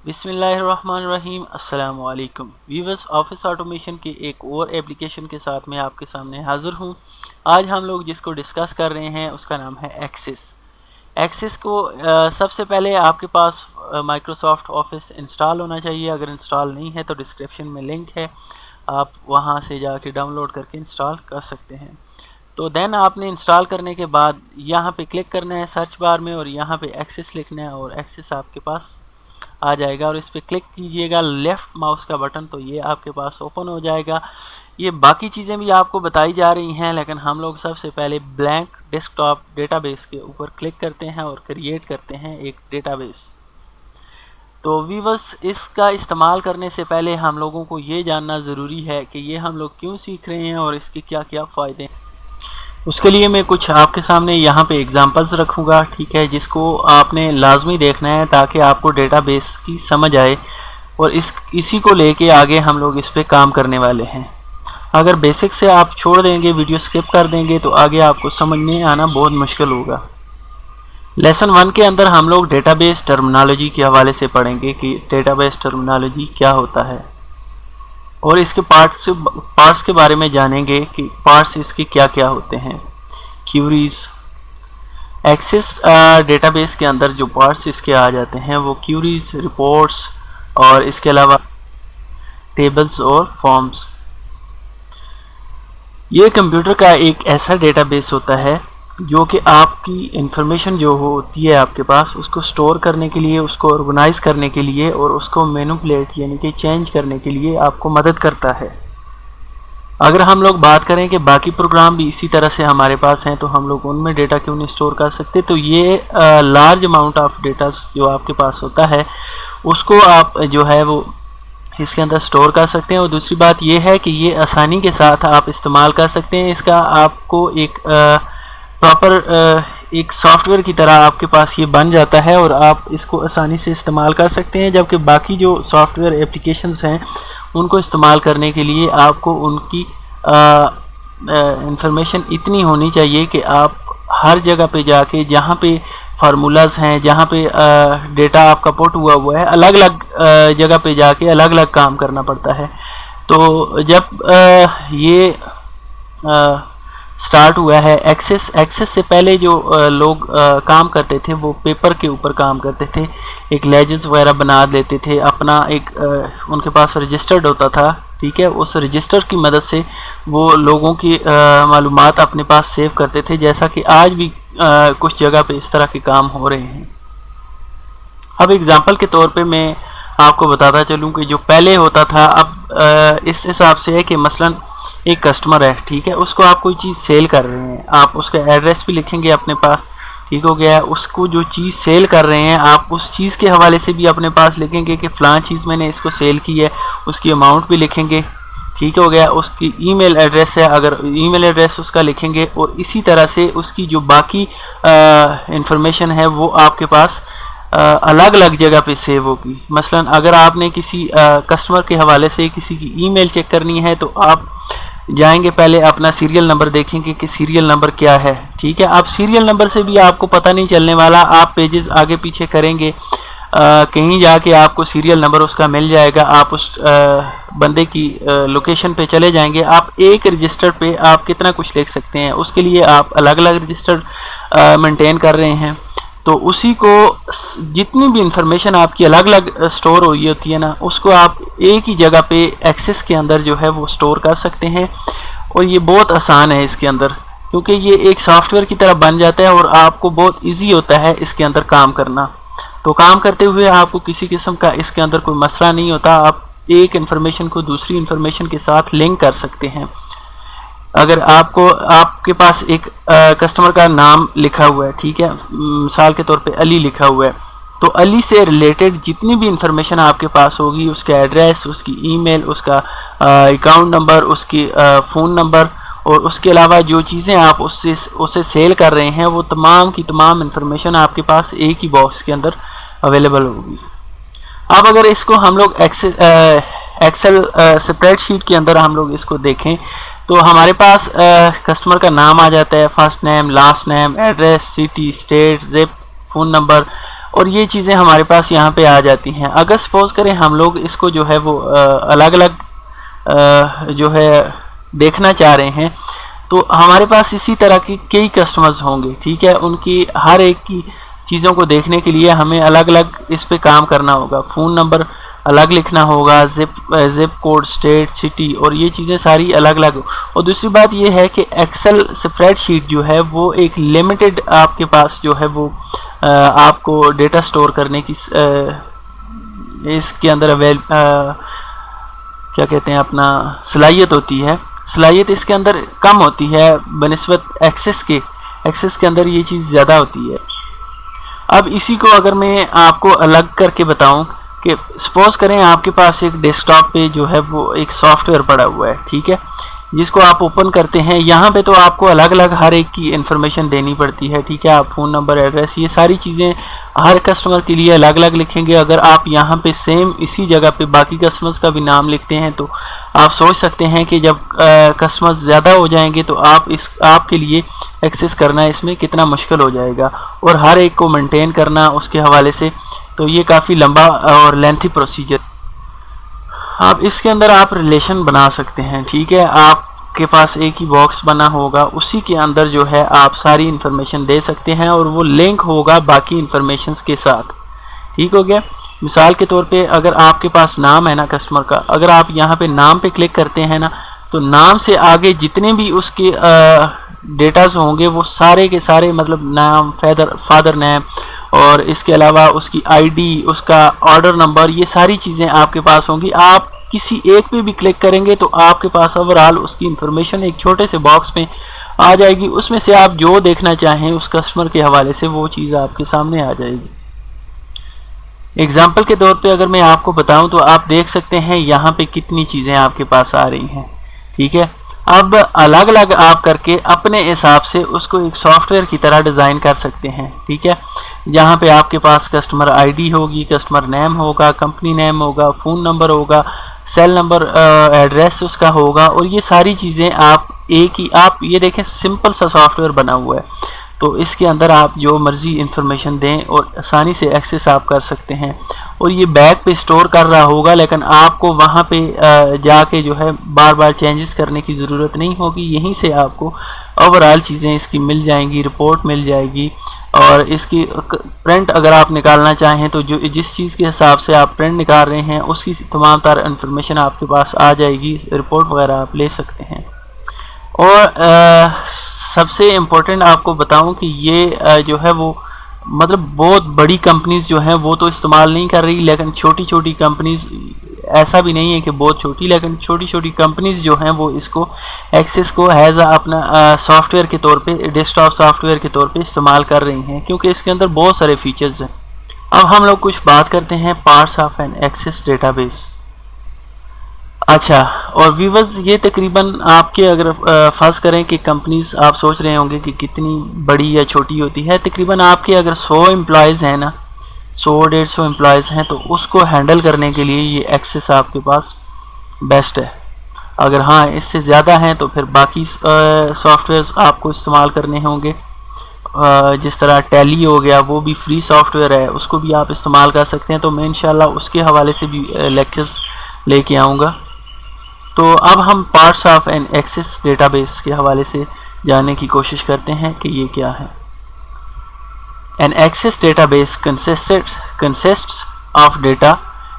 बिस्मिल्लाहिर्रहमानिर्रहीम। अस्सलामु अलैकुम व्यूअर्स, ऑफिस ऑटोमेशन के एक और एप्लीकेशन के साथ मैं आपके सामने हाज़िर हूँ। आज हम लोग जिसको डिस्कस कर रहे हैं उसका नाम है एक्सिस। एक्सिस को सबसे पहले आपके पास माइक्रोसॉफ्ट ऑफिस इंस्टॉल होना चाहिए। अगर इंस्टॉल नहीं है तो डिस्क्रिप्शन में लिंक है, आप वहाँ से जाके डाउनलोड करके इंस्टॉल कर सकते हैं। तो देन आपने इंस्टॉल करने के बाद यहाँ पे क्लिक करना है सर्च बार में और यहाँ पे एक्सिस लिखना है और एक्सिस आपके पास आ जाएगा और इस पर क्लिक कीजिएगा लेफ़्ट माउस का बटन, तो ये आपके पास ओपन हो जाएगा। ये बाकी चीज़ें भी आपको बताई जा रही हैं, लेकिन हम लोग सबसे पहले ब्लैंक डेस्कटॉप डेटाबेस के ऊपर क्लिक करते हैं और क्रिएट करते हैं एक डेटाबेस। तो व्यूअर्स, इसका इस्तेमाल करने से पहले हम लोगों को ये जानना ज़रूरी है कि ये हम लोग क्यों सीख रहे हैं और इसके क्या क्या फ़ायदे हैं। उसके लिए मैं कुछ आपके सामने यहाँ पे एग्जांपल्स रखूँगा, ठीक है, जिसको आपने लाजमी देखना है ताकि आपको डेटाबेस की समझ आए और इसी को लेके आगे हम लोग इस पे काम करने वाले हैं। अगर बेसिक से आप छोड़ देंगे, वीडियो स्किप कर देंगे, तो आगे आपको समझ में आना बहुत मुश्किल होगा। लेसन 1 के अंदर हम लोग डेटाबेस टर्मिनोलॉजी के हवाले से पढ़ेंगे कि डेटाबेस टर्मिनोलॉजी क्या होता है और इसके पार्ट्स के बारे में जानेंगे कि पार्ट्स इसके क्या क्या होते हैं। क्यूरीज, एक्सेस डेटाबेस के अंदर जो पार्ट्स इसके आ जाते हैं वो क्यूरीज, रिपोर्ट्स और इसके अलावा टेबल्स और फॉर्म्स। ये कंप्यूटर का एक ऐसा डेटाबेस होता है जो कि आपकी इंफॉर्मेशन जो होती है आपके पास, उसको स्टोर करने के लिए, उसको ऑर्गेनाइज करने के लिए और उसको मैनिपुलेट यानी कि चेंज करने के लिए आपको मदद करता है। अगर हम लोग बात करें कि बाकी प्रोग्राम भी इसी तरह से हमारे पास हैं तो हम लोग उनमें डेटा क्यों नहीं स्टोर कर सकते। तो ये लार्ज अमाउंट ऑफ डेटा जो आपके पास होता है उसको आप जो है वो इसके अंदर स्टोर कर सकते हैं। और दूसरी बात ये है कि ये आसानी के साथ आप इस्तेमाल कर सकते हैं। इसका आपको एक प्रॉपर एक सॉफ्टवेयर की तरह आपके पास ये बन जाता है और आप इसको आसानी से इस्तेमाल कर सकते हैं। जबकि बाकी जो सॉफ्टवेयर एप्लीकेशंस हैं उनको इस्तेमाल करने के लिए आपको उनकी इंफॉर्मेशन इतनी होनी चाहिए कि आप हर जगह पे जाके जहाँ पे फार्मूलाज हैं, जहाँ पे डेटा आपका पुट हुआ है, अलग अलग जगह पे जाके अलग अलग काम करना पड़ता है। तो जब ये स्टार्ट हुआ है एक्सेस से पहले जो लोग काम करते थे वो पेपर के ऊपर काम करते थे, एक लेजेस वगैरह बना लेते थे, अपना एक उनके पास रजिस्टर्ड होता था, ठीक है, उस रजिस्टर की मदद से वो लोगों की मालूमात अपने पास सेव करते थे, जैसा कि आज भी कुछ जगह पे इस तरह के काम हो रहे हैं। अब एग्जांपल के तौर पे मैं आपको बताता चलूँ कि जो पहले होता था, अब इस हिसाब से है कि मसलन एक कस्टमर है, ठीक है, उसको आप कोई चीज़ सेल कर रहे हैं, आप उसका एड्रेस भी लिखेंगे अपने पास, ठीक हो गया है। उसको जो चीज़ सेल कर रहे हैं आप उस चीज़ के हवाले से भी अपने पास लिखेंगे कि फ़लाँ चीज़ मैंने इसको सेल की है, उसकी अमाउंट भी लिखेंगे, ठीक हो गया। उसकी ईमेल एड्रेस है, अगर ईमेल एड्रेस उसका लिखेंगे और इसी तरह से उसकी जो बाकी इंफॉर्मेशन है वो आपके पास अलग अलग जगह पे सेव होगी। मसलन अगर आपने किसी कस्टमर के हवाले से किसी की ईमेल चेक करनी है तो आप जाएंगे, पहले अपना सीरियल नंबर देखेंगे कि सीरियल नंबर क्या है, ठीक है। आप सीरियल नंबर से भी आपको पता नहीं चलने वाला, आप पेजेस आगे पीछे करेंगे, कहीं जाके आपको सीरियल नंबर उसका मिल जाएगा। आप उस बंदे की लोकेशन पे चले जाएंगे, आप एक रजिस्टर पे आप कितना कुछ लिख सकते हैं, उसके लिए आप अलग अलग रजिस्टर मेंटेन कर रहे हैं। तो उसी को जितनी भी इंफॉर्मेशन आपकी अलग अलग स्टोर हुई होती है ना, उसको आप एक ही जगह पे एक्सेस के अंदर जो है वो स्टोर कर सकते हैं। और ये बहुत आसान है इसके अंदर, क्योंकि ये एक सॉफ्टवेयर की तरह बन जाता है और आपको बहुत इजी होता है इसके अंदर काम करना। तो काम करते हुए आपको किसी किस्म का इसके अंदर कोई मसला नहीं होता, आप एक इंफॉर्मेशन को दूसरी इंफॉर्मेशन के साथ लिंक कर सकते हैं। अगर आपके पास एक कस्टमर का नाम लिखा हुआ है, ठीक है, मिसाल के तौर पे अली लिखा हुआ है, तो अली से रिलेटेड जितनी भी इंफॉर्मेशन आपके पास होगी, उसका एड्रेस, उसकी ईमेल, उसका अकाउंट नंबर, उसकी फ़ोन नंबर और उसके अलावा जो चीज़ें आप उससे सेल कर रहे हैं, वो तमाम की तमाम इंफॉर्मेशन आपके पास एक ही बॉक्स के अंदर अवेलेबल होगी। अब अगर इसको हम लोग एक्सेल स्प्रेडशीट के अंदर हम लोग इसको देखें तो हमारे पास कस्टमर का नाम आ जाता है, first name, last name, address, city, state, zip, phone number और ये चीज़ें हमारे पास यहाँ पे आ जाती हैं। अगर सपोज करें हम लोग इसको जो है वो अलग अलग जो है देखना चाह रहे हैं, तो हमारे पास इसी तरह के कई कस्टमर्स होंगे, ठीक है। उनकी हर एक की चीज़ों को देखने के लिए हमें अलग अलग इस पे काम करना होगा। फ़ोन नंबर अलग लिखना होगा, जिप कोड, स्टेट, सिटी, और ये चीज़ें सारी अलग अलग। और दूसरी बात ये है कि एक्सेल स्प्रेडशीट जो है वो एक लिमिटेड आपके पास जो है वो आपको डेटा स्टोर करने की इसके अंदर क्या कहते हैं अपना सलाहियत होती है। सलाहियत इसके अंदर कम होती है बनिस्बत एक्सेस के अंदर ये चीज़ ज़्यादा होती है। अब इसी को अगर मैं आपको अलग करके बताऊं कि सपोज करें आपके पास एक डेस्कटॉप पे जो है वो एक सॉफ्टवेयर पड़ा हुआ है, ठीक है, जिसको आप ओपन करते हैं। यहाँ पे तो आपको अलग अलग हर एक की इन्फॉर्मेशन देनी पड़ती है, ठीक है। आप फ़ोन नंबर, एड्रेस, ये सारी चीज़ें हर कस्टमर के लिए अलग अलग लिखेंगे। अगर आप यहाँ पे सेम इसी जगह पे बाकी कस्टमर्स का भी नाम लिखते हैं तो आप सोच सकते हैं कि जब कस्टमर्स ज़्यादा हो जाएंगे तो आपके लिए एक्सेस करना इसमें कितना मुश्किल हो जाएगा, और हर एक को मेंटेन करना उसके हवाले से, तो ये काफ़ी लंबा और लेंथी प्रोसीजर। आप इसके अंदर आप रिलेशन बना सकते हैं, ठीक है। आपके पास एक ही बॉक्स बना होगा, उसी के अंदर जो है आप सारी इन्फॉर्मेशन दे सकते हैं और वो लिंक होगा बाकी इन्फॉर्मेशन के साथ, ठीक हो गया। मिसाल के तौर पे अगर आपके पास नाम है ना कस्टमर का, अगर आप यहाँ पे नाम पे क्लिक करते हैं ना, तो नाम से आगे जितने भी उसके डेटाज होंगे वो सारे के सारे, मतलब नाम, फादर नेम, और इसके अलावा उसकी आईडी, उसका ऑर्डर नंबर, ये सारी चीज़ें आपके पास होंगी। आप किसी एक पे भी क्लिक करेंगे तो आपके पास ओवरऑल उसकी इन्फॉर्मेशन एक छोटे से बॉक्स में आ जाएगी। उसमें से आप जो देखना चाहें उस कस्टमर के हवाले से वो चीज़ आपके सामने आ जाएगी। एग्जाम्पल के तौर पे अगर मैं आपको बताऊं तो आप देख सकते हैं यहाँ पे कितनी चीज़ें आपके पास आ रही हैं, ठीक है। अब अलग अलग आप करके अपने हिसाब से उसको एक सॉफ्टवेयर की तरह डिज़ाइन कर सकते हैं, ठीक है। जहाँ पे आपके पास कस्टमर आईडी होगी, कस्टमर नेम होगा, कंपनी नेम होगा, फ़ोन नंबर होगा, सेल नंबर, एड्रेस उसका होगा, और ये सारी चीज़ें आप एक ही, आप ये देखें सिंपल सा सॉफ्टवेयर बना हुआ है, तो इसके अंदर आप जो मर्ज़ी इंफॉर्मेशन दें और आसानी से एक्सेस आप कर सकते हैं। और ये बैक पे स्टोर कर रहा होगा, लेकिन आपको वहाँ पे जाके जो है बार बार चेंजेस करने की ज़रूरत नहीं होगी। यहीं से आपको ओवरऑल चीज़ें इसकी मिल जाएंगी, रिपोर्ट मिल जाएगी, और इसकी प्रिंट अगर आप निकालना चाहें तो जो जिस चीज़ के हिसाब से आप प्रिंट निकाल रहे हैं उसकी तमाम तार इन्फॉर्मेशन आपके पास आ जाएगी, रिपोर्ट वगैरह आप ले सकते हैं। और सबसे इम्पोर्टेंट आपको बताऊं कि ये जो है वो मतलब बहुत बड़ी कंपनीज जो हैं वो तो इस्तेमाल नहीं कर रही, लेकिन छोटी छोटी कंपनीज, ऐसा भी नहीं है कि बहुत छोटी, लेकिन छोटी छोटी कंपनीज जो हैं वो इसको एक्सेस को एज अपना सॉफ्टवेयर के तौर पे, डेस्कटॉप सॉफ्टवेयर के तौर पे इस्तेमाल कर रही हैं, क्योंकि इसके अंदर बहुत सारे फीचर्स हैं। अब हम लोग कुछ बात करते हैं parts of an Access database. अच्छा, और व्यूवर्स ये तकरीबन आपके अगर फ़र्ज़ करें कि कंपनीज आप सोच रहे होंगे कि कितनी बड़ी या छोटी होती है, तकरीबन आपके अगर 100 एम्प्लॉयज़ हैं ना, 100-150 एम्प्लॉयज़ हैं, तो उसको हैंडल करने के लिए ये एक्सेस आपके पास बेस्ट है। अगर हाँ इससे ज़्यादा हैं तो फिर बाकी सॉफ्टवेयर्स आपको इस्तेमाल करने होंगे, जिस तरह टैली हो गया, वो भी फ्री सॉफ्टवेयर है, उसको भी आप इस्तेमाल कर सकते हैं। तो मैं इंशाल्लाह उसके हवाले से भी लेक्चर्स लेके आऊँगा। तो अब हम parts of an Access database के हवाले से जानने की कोशिश करते हैं कि ये क्या है। An Access database consists of data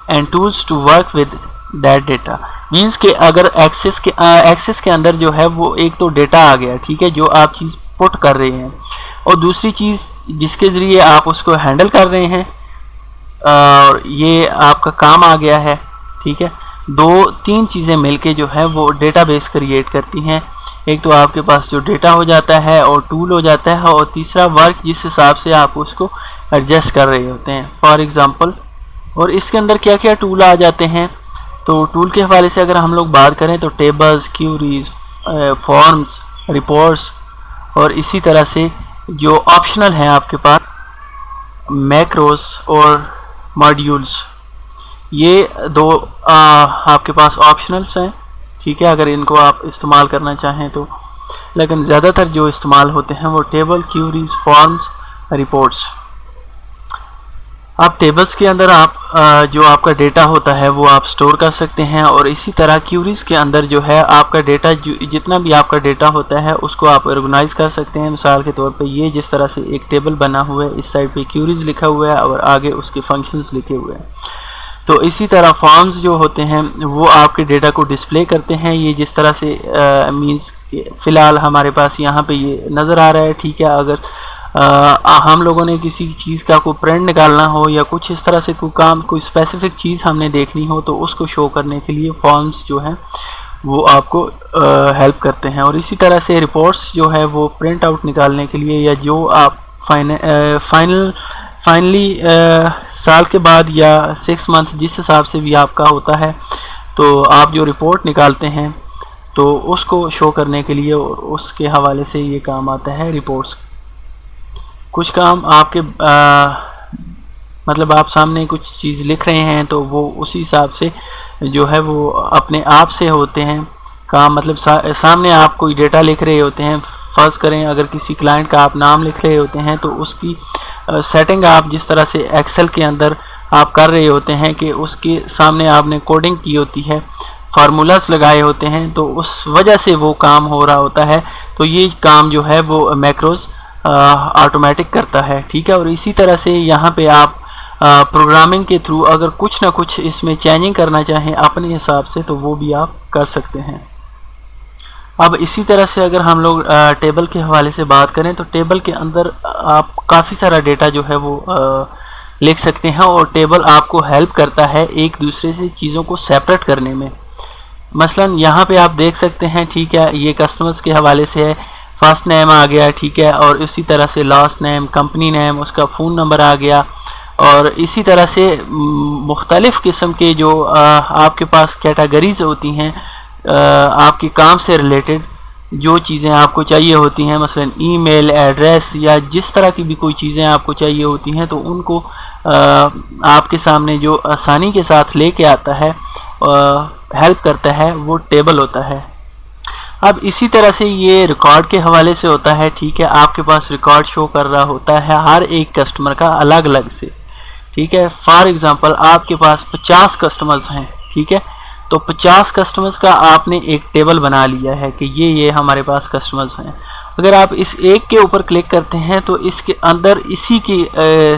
and tools to work with that data. Means कि अगर एक्सेस के अंदर जो है वो एक तो डेटा आ गया, ठीक है, जो आप चीज़ पुट कर रहे हैं, और दूसरी चीज़ जिसके ज़रिए आप उसको हैंडल कर रहे हैं, और ये आपका काम आ गया है, ठीक है। 2-3 चीज़ें मिलके जो है वो डेटाबेस क्रिएट करती हैं। एक तो आपके पास जो डेटा हो जाता है और टूल हो जाता है, और तीसरा वर्क जिस हिसाब से आप उसको एडजस्ट कर रहे होते हैं, फॉर एग्ज़ाम्पल। और इसके अंदर क्या क्या टूल आ जाते हैं, तो टूल के हवाले से अगर हम लोग बात करें तो टेबल्स, क्यूरीज, फॉर्म्स, रिपोर्ट्स, और इसी तरह से जो ऑप्शनल हैं आपके पास मैक्रोस और मॉड्यूल्स, ये 2 आपके पास ऑप्शनल्स हैं, ठीक है, अगर इनको आप इस्तेमाल करना चाहें तो। लेकिन ज़्यादातर जो इस्तेमाल होते हैं वो टेबल, क्यूरीज, फॉर्म्स, रिपोर्ट्स। आप टेबल्स के अंदर आप जो आपका डेटा होता है वो आप स्टोर कर सकते हैं, और इसी तरह क्यूरीज के अंदर जो है आपका डेटा जितना भी आपका डेटा होता है उसको आप ऑर्गेनाइज कर सकते हैं। मिसाल के तौर पे ये जिस तरह से एक टेबल बना हुआ है, इस साइड पे क्यूरीज लिखा हुआ है और आगे उसके फंक्शंस लिखे हुए हैं। तो इसी तरह फॉर्म्स जो होते हैं वो आपके डेटा को डिस्प्ले करते हैं। ये जिस तरह से मींस फ़िलहाल हमारे पास यहाँ पे ये नज़र आ रहा है, ठीक है। अगर हम लोगों ने किसी चीज़ का कोई प्रिंट निकालना हो या कुछ इस तरह से कोई काम, कोई स्पेसिफिक चीज़ हमने देखनी हो, तो उसको शो करने के लिए फॉर्म्स जो हैं वो आपको हेल्प करते हैं। और इसी तरह से रिपोर्ट्स जो है वो प्रिंट आउट निकालने के लिए, या जो आप फाइनली साल के बाद या 6 मंथ जिस हिसाब से भी आपका होता है, तो आप जो रिपोर्ट निकालते हैं तो उसको शो करने के लिए, और उसके हवाले से ये काम आता है रिपोर्ट्स। कुछ काम आपके मतलब आप सामने कुछ चीज़ लिख रहे हैं तो वो उसी हिसाब से जो है वो अपने आप से होते हैं काम। मतलब सामने आप कोई डेटा लिख रहे होते हैं, फ़र्ज़ करें अगर किसी क्लाइंट का आप नाम लिख रहे होते हैं, तो उसकी सेटिंग आप जिस तरह से एक्सेल के अंदर आप कर रहे होते हैं कि उसके सामने आपने कोडिंग की होती है, फार्मूलाज लगाए होते हैं, तो उस वजह से वो काम हो रहा होता है। तो ये काम जो है वो मैक्रोज ऑटोमेटिक करता है, ठीक है। और इसी तरह से यहाँ पे आप प्रोग्रामिंग के थ्रू अगर कुछ ना कुछ इसमें चेंजिंग करना चाहें अपने हिसाब से, तो वो भी आप कर सकते हैं। अब इसी तरह से अगर हम लोग टेबल के हवाले से बात करें, तो टेबल के अंदर आप काफ़ी सारा डेटा जो है वो लिख सकते हैं, और टेबल आपको हेल्प करता है एक दूसरे से चीज़ों को सेपरेट करने में। मसलन यहाँ पे आप देख सकते हैं, ठीक है, ये कस्टमर्स के हवाले से है, फर्स्ट नेम आ गया, ठीक है, और इसी तरह से लास्ट नेम, कंपनी नेम, उसका फ़ोन नंबर आ गया, और इसी तरह से मुख्तलिफ़ किस्म के जो आपके पास कैटेगरीज होती हैं आपके काम से रिलेटेड, जो चीज़ें आपको चाहिए होती हैं, मसलन ईमेल एड्रेस या जिस तरह की भी कोई चीज़ें आपको चाहिए होती हैं, तो उनको आपके सामने जो आसानी के साथ लेके आता है, हेल्प करता है, वो टेबल होता है। अब इसी तरह से ये रिकॉर्ड के हवाले से होता है, ठीक है। आपके पास रिकॉर्ड शो कर रहा होता है हर एक कस्टमर का अलग अलग से, ठीक है। फॉर एग्ज़ाम्पल आपके पास 50 कस्टमर्स हैं, ठीक है, तो 50 कस्टमर्स का आपने एक टेबल बना लिया है कि ये हमारे पास कस्टमर्स हैं। अगर आप इस एक के ऊपर क्लिक करते हैं तो इसके अंदर इसी की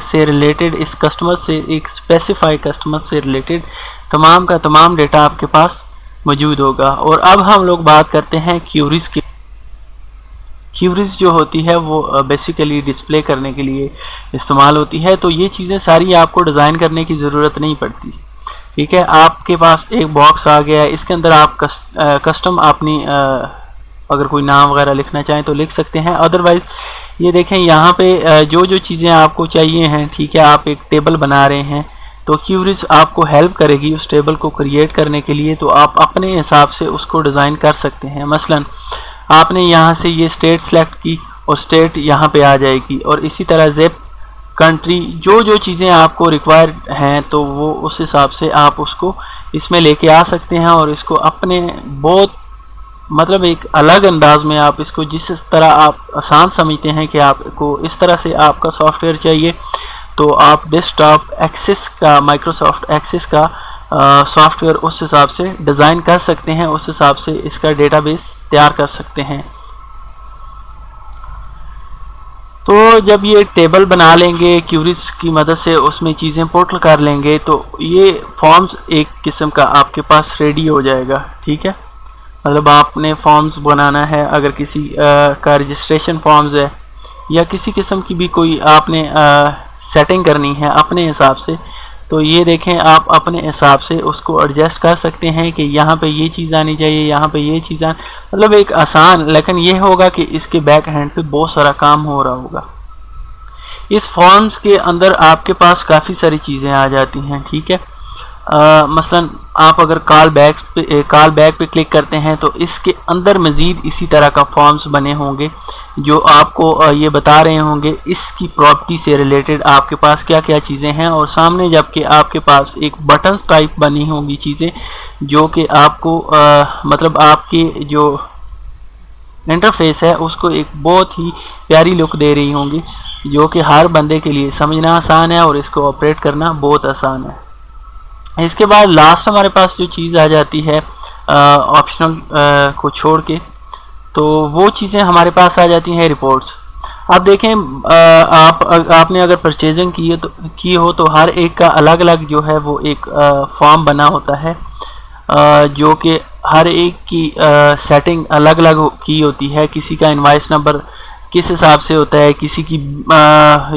से रिलेटेड, इस कस्टमर से, एक स्पेसिफाई कस्टमर से रिलेटेड तमाम का तमाम डेटा आपके पास मौजूद होगा। और अब हम लोग बात करते हैं क्यूरीज की। क्यूरीज जो होती है वो बेसिकली डिस्प्ले करने के लिए इस्तेमाल होती है, तो ये चीज़ें सारी आपको डिज़ाइन करने की ज़रूरत नहीं पड़ती, ठीक है। आपके पास एक बॉक्स आ गया है, इसके अंदर आप कस्टम अपनी अगर कोई नाम वगैरह लिखना चाहें तो लिख सकते हैं। अदरवाइज़ ये देखें यहाँ पे जो जो चीज़ें आपको चाहिए हैं, ठीक है, आप एक टेबल बना रहे हैं, तो क्यूरीज आपको हेल्प करेगी उस टेबल को क्रिएट करने के लिए, तो आप अपने हिसाब से उसको डिज़ाइन कर सकते हैं। मसलन आपने यहाँ से ये स्टेट सेलेक्ट की और स्टेट यहाँ पे आ जाएगी, और इसी तरह ज़िप, कंट्री, जो जो चीज़ें आपको रिक्वायर हैं, तो वो उस हिसाब से आप उसको इसमें लेके आ सकते हैं, और इसको अपने बहुत मतलब एक अलग अंदाज में आप इसको जिस तरह आप आसान समझते हैं कि आपको इस तरह से आपका सॉफ्टवेयर चाहिए, तो आप डेस्कटॉप एक्सेस का, माइक्रोसॉफ्ट एक्सेस का सॉफ्टवेयर उस हिसाब से डिज़ाइन कर सकते हैं, उस हिसाब से इसका डेटाबेस तैयार कर सकते हैं। तो जब ये टेबल बना लेंगे क्यूरीज की मदद से, उसमें चीज़ें पोर्टल कर लेंगे, तो ये फॉर्म्स एक किस्म का आपके पास रेडी हो जाएगा, ठीक है। मतलब आपने फॉर्म्स बनाना है, अगर किसी का रजिस्ट्रेशन फॉर्म्स है या किसी किस्म की भी कोई आपने सेटिंग करनी है अपने हिसाब से, तो ये देखें आप अपने हिसाब से उसको एडजस्ट कर सकते हैं कि यहाँ पे ये चीज़ आनी चाहिए, यहाँ पे ये चीज़ मतलब एक आसान, लेकिन ये होगा कि इसके बैक हैंड पे बहुत सारा काम हो रहा होगा। इस फॉर्म्स के अंदर आपके पास काफ़ी सारी चीज़ें आ जाती हैं, ठीक है। मसलन आप अगर कॉल बैक पे क्लिक करते हैं, तो इसके अंदर मज़ीद इसी तरह का फॉर्म्स बने होंगे जो आपको ये बता रहे होंगे इसकी प्रॉपर्टी से रिलेटेड आपके पास क्या क्या चीज़ें हैं, और सामने जबकि आपके पास एक बटन्स टाइप बनी होंगी चीज़ें जो कि आपको मतलब आपके जो इंटरफेस है उसको एक बहुत ही प्यारी लुक दे रही होंगी, जो कि हर बंदे के लिए समझना आसान है और इसको ऑपरेट करना बहुत आसान है। इसके बाद लास्ट हमारे पास जो चीज़ आ जाती है ऑप्शनल को छोड़ के, तो वो चीज़ें हमारे पास आ जाती हैं रिपोर्ट्स। आप देखें आपने अगर परचेजिंग की हो तो हर एक का अलग अलग जो है वो एक फॉर्म बना होता है, जो कि हर एक की सेटिंग अलग अलग की होती है। किसी का इनवाइस नंबर किस हिसाब से होता है, किसी की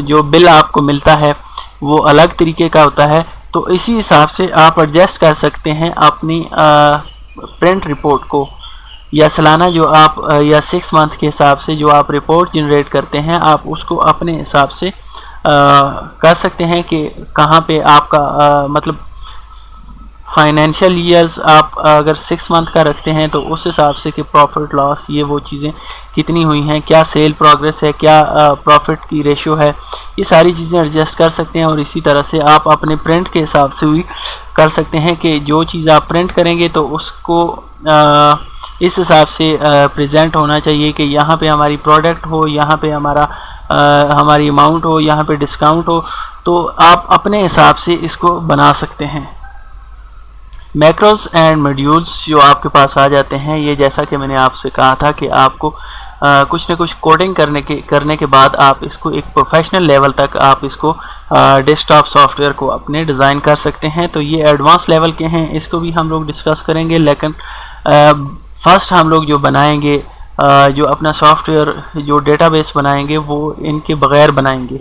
जो बिल आपको मिलता है वो अलग तरीके का होता है। तो इसी हिसाब से आप एडजस्ट कर सकते हैं अपनी प्रिंट रिपोर्ट को, या सालाना जो आप या 6 मंथ के हिसाब से जो आप रिपोर्ट जनरेट करते हैं, आप उसको अपने हिसाब से कर सकते हैं कि कहाँ पे आपका मतलब फाइनेंशियल ईयर्स आप अगर 6 मंथ का रखते हैं तो उस हिसाब से कि प्रॉफिट लॉस ये वो चीज़ें कितनी हुई हैं, क्या सेल प्रोग्रेस है, क्या प्रॉफिट की रेशियो है, ये सारी चीज़ें एडजस्ट कर सकते हैं। और इसी तरह से आप अपने प्रिंट के हिसाब से भी कर सकते हैं कि जो चीज़ आप प्रिंट करेंगे तो उसको इस हिसाब से प्रेजेंट होना चाहिए कि यहाँ पे हमारी प्रोडक्ट हो, यहाँ पे हमारी अमाउंट हो, यहाँ पे डिस्काउंट हो। तो आप अपने हिसाब से इसको बना सकते हैं। मैक्रोस एंड मॉड्यूल्स जो आपके पास आ जाते हैं, ये जैसा कि मैंने आपसे कहा था कि आपको कुछ न कुछ कोडिंग करने के बाद आप इसको एक प्रोफेशनल लेवल तक आप इसको डेस्कटॉप सॉफ्टवेयर को अपने डिज़ाइन कर सकते हैं। तो ये एडवांस लेवल के हैं, इसको भी हम लोग डिस्कस करेंगे। लेकिन फर्स्ट हम लोग जो बनाएंगे जो अपना सॉफ्टवेयर जो डेटाबेस बनाएंगे वो इनके बगैर बनाएंगे।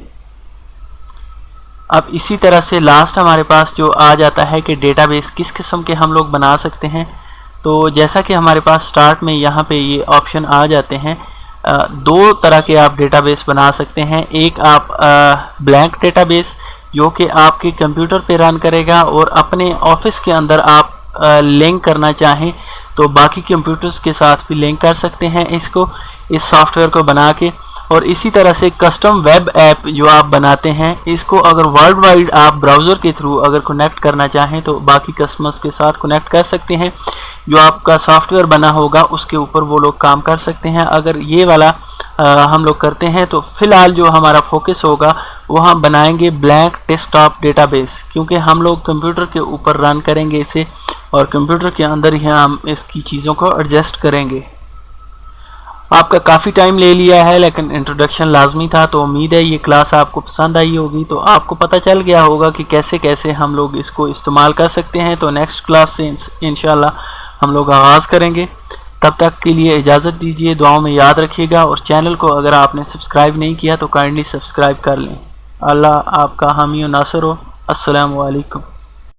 अब इसी तरह से लास्ट हमारे पास जो आ जाता है कि डेटाबेस किस किस्म के हम लोग बना सकते हैं। तो जैसा कि हमारे पास स्टार्ट में यहाँ पे ये ऑप्शन आ जाते हैं, 2 तरह के आप डेटाबेस बना सकते हैं। एक आप ब्लैंक डेटाबेस जो कि आपके कंप्यूटर पे रन करेगा और अपने ऑफिस के अंदर आप लिंक करना चाहें तो बाकी कंप्यूटर्स के साथ भी लिंक कर सकते हैं इसको, इस सॉफ्टवेयर को बना के। और इसी तरह से कस्टम वेब ऐप जो आप बनाते हैं, इसको अगर वर्ल्ड वाइड आप ब्राउज़र के थ्रू अगर कनेक्ट करना चाहें तो बाकी कस्टमर्स के साथ कनेक्ट कर सकते हैं। जो आपका सॉफ्टवेयर बना होगा उसके ऊपर वो लोग काम कर सकते हैं। अगर ये वाला हम लोग करते हैं तो फ़िलहाल जो हमारा फोकस होगा वो हम बनाएंगे ब्लैंक डेस्कटॉप डेटाबेस, क्योंकि हम लोग कंप्यूटर के ऊपर रन करेंगे इसे और कंप्यूटर के अंदर ही हम इसकी चीज़ों को एडजस्ट करेंगे। आपका काफ़ी टाइम ले लिया है लेकिन इंट्रोडक्शन लाजमी था, तो उम्मीद है ये क्लास आपको पसंद आई होगी। तो आपको पता चल गया होगा कि कैसे कैसे हम लोग इसको इस्तेमाल कर सकते हैं। तो नेक्स्ट क्लास से इंशाल्लाह हम लोग आगाज़ करेंगे। तब तक के लिए इजाज़त दीजिए, दुआओं में याद रखिएगा और चैनल को अगर आपने सब्सक्राइब नहीं किया तो काइंडली सब्सक्राइब कर लें। अल्लाह आपका हामी और नासर हो। अस्सलामु अलैकुम।